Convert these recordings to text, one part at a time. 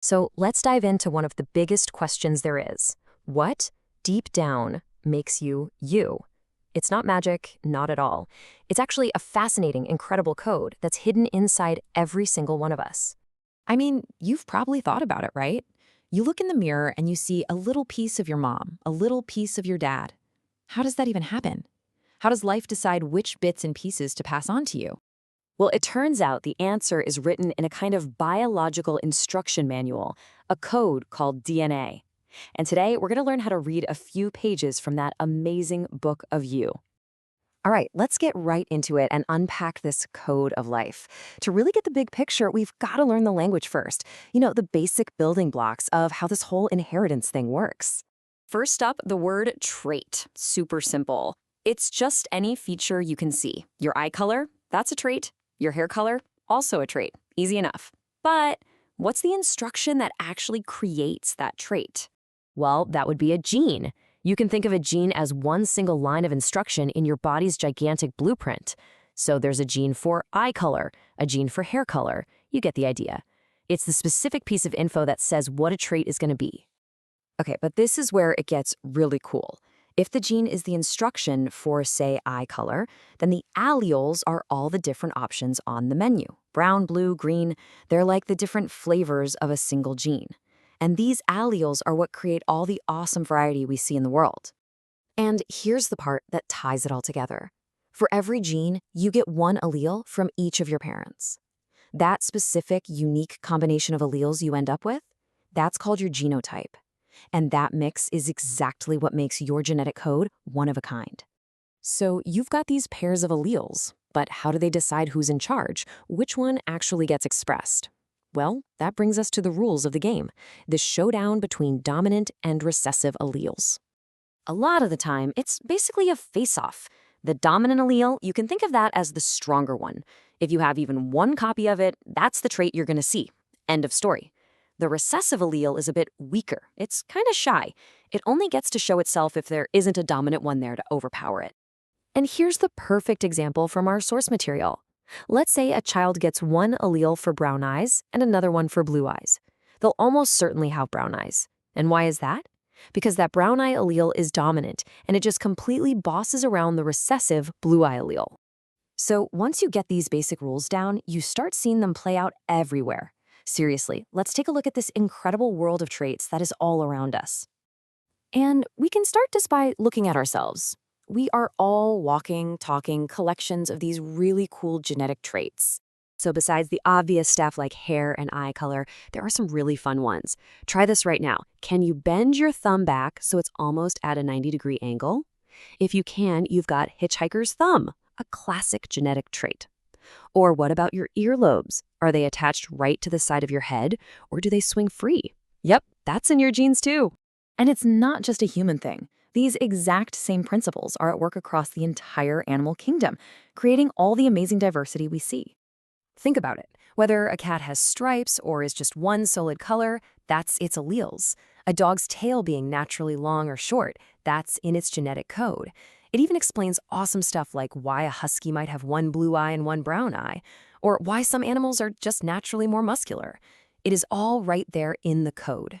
So let's dive into one of the biggest questions there is. What, deep down, makes you you? It's not magic, not at all. It's actually a fascinating, incredible code that's hidden inside every single one of us. I mean, you've probably thought about it, right? You look in the mirror and you see a little piece of your mom, a little piece of your dad. How does that even happen? How does life decide which bits and pieces to pass on to you? Well, it turns out the answer is written in a kind of biological instruction manual, a code called DNA. And today, we're going to learn how to read a few pages from that amazing book of you. All right, let's get right into it and unpack this code of life. To really get the big picture, we've got to learn the language first. The basic building blocks of how this whole inheritance thing works. First up, the word trait. Super simple. It's just any feature you can see. Your eye color, that's a trait. Your hair color, also a trait. Easy enough. But what's the instruction that actually creates that trait? Well, that would be a gene. You can think of a gene as one single line of instruction in your body's gigantic blueprint. So there's a gene for eye color, a gene for hair color. You get the idea. It's the specific piece of info that says what a trait is going to be. Okay, but this is where it gets really cool. If the gene is the instruction for, say, eye color, then the alleles are all the different options on the menu. Brown, blue, green, they're like the different flavors of a single gene. And these alleles are what create all the awesome variety we see in the world. And here's the part that ties it all together. For every gene, you get one allele from each of your parents. That specific, unique combination of alleles you end up with, that's called your genotype. And that mix is exactly what makes your genetic code one of a kind. So you've got these pairs of alleles, but how do they decide who's in charge? Which one actually gets expressed? Well, that brings us to the rules of the game, the showdown between dominant and recessive alleles. A lot of the time, it's basically a face-off. The dominant allele, you can think of that as the stronger one. If you have even one copy of it, that's the trait you're going to see. End of story. The recessive allele is a bit weaker. It's kind of shy. It only gets to show itself if there isn't a dominant one there to overpower it. And here's the perfect example from our source material. Let's say a child gets one allele for brown eyes and another one for blue eyes. They'll almost certainly have brown eyes. And why is that? Because that brown eye allele is dominant, and it just completely bosses around the recessive blue eye allele. So once you get these basic rules down, you start seeing them play out everywhere. Seriously, let's take a look at this incredible world of traits that is all around us. And we can start just by looking at ourselves. We are all walking, talking collections of these really cool genetic traits. So besides the obvious stuff like hair and eye color, there are some really fun ones. Try this right now. Can you bend your thumb back so it's almost at a 90-degree angle? If you can, you've got hitchhiker's thumb, a classic genetic trait. Or what about your earlobes? Are they attached right to the side of your head, or do they swing free? Yep, that's in your genes too. And it's not just a human thing. These exact same principles are at work across the entire animal kingdom, creating all the amazing diversity we see. Think about it. Whether a cat has stripes or is just one solid color, that's its alleles. A dog's tail being naturally long or short, that's in its genetic code. It even explains awesome stuff like why a husky might have one blue eye and one brown eye, or why some animals are just naturally more muscular. It is all right there in the code.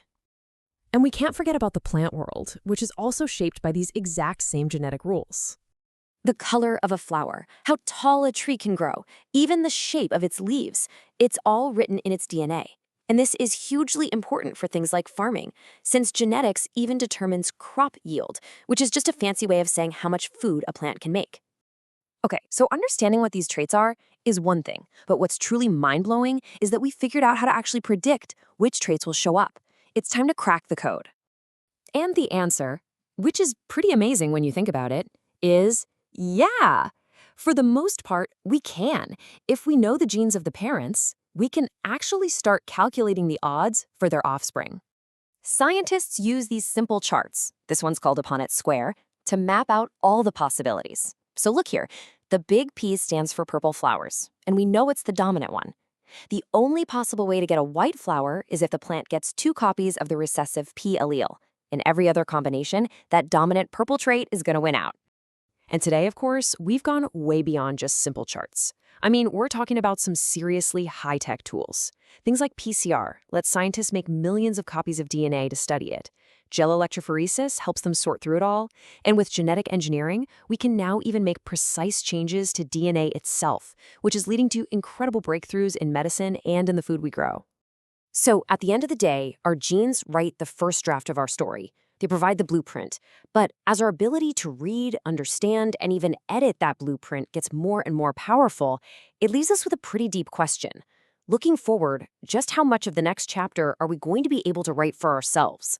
And we can't forget about the plant world, which is also shaped by these exact same genetic rules. The color of a flower, how tall a tree can grow, even the shape of its leaves, it's all written in its DNA. And this is hugely important for things like farming, since genetics even determines crop yield, which is just a fancy way of saying how much food a plant can make. Okay, so understanding what these traits are is one thing, but what's truly mind-blowing is that we figured out how to actually predict which traits will show up. It's time to crack the code. And the answer, which is pretty amazing when you think about it, is yeah. For the most part, we can. If we know the genes of the parents, we can actually start calculating the odds for their offspring. Scientists use these simple charts, this one's called a Punnett square, to map out all the possibilities. So look here, the big P stands for purple flowers, and we know it's the dominant one. The only possible way to get a white flower is if the plant gets two copies of the recessive P allele. In every other combination, that dominant purple trait is going to win out. And today, of course, we've gone way beyond just simple charts. I mean, we're talking about some seriously high-tech tools. Things like PCR let scientists make millions of copies of DNA to study it. Gel electrophoresis helps them sort through it all. And with genetic engineering, we can now even make precise changes to DNA itself, which is leading to incredible breakthroughs in medicine and in the food we grow. So, at the end of the day, our genes write the first draft of our story. They provide the blueprint. But as our ability to read, understand, and even edit that blueprint gets more and more powerful, it leaves us with a pretty deep question. Looking forward, just how much of the next chapter are we going to be able to write for ourselves?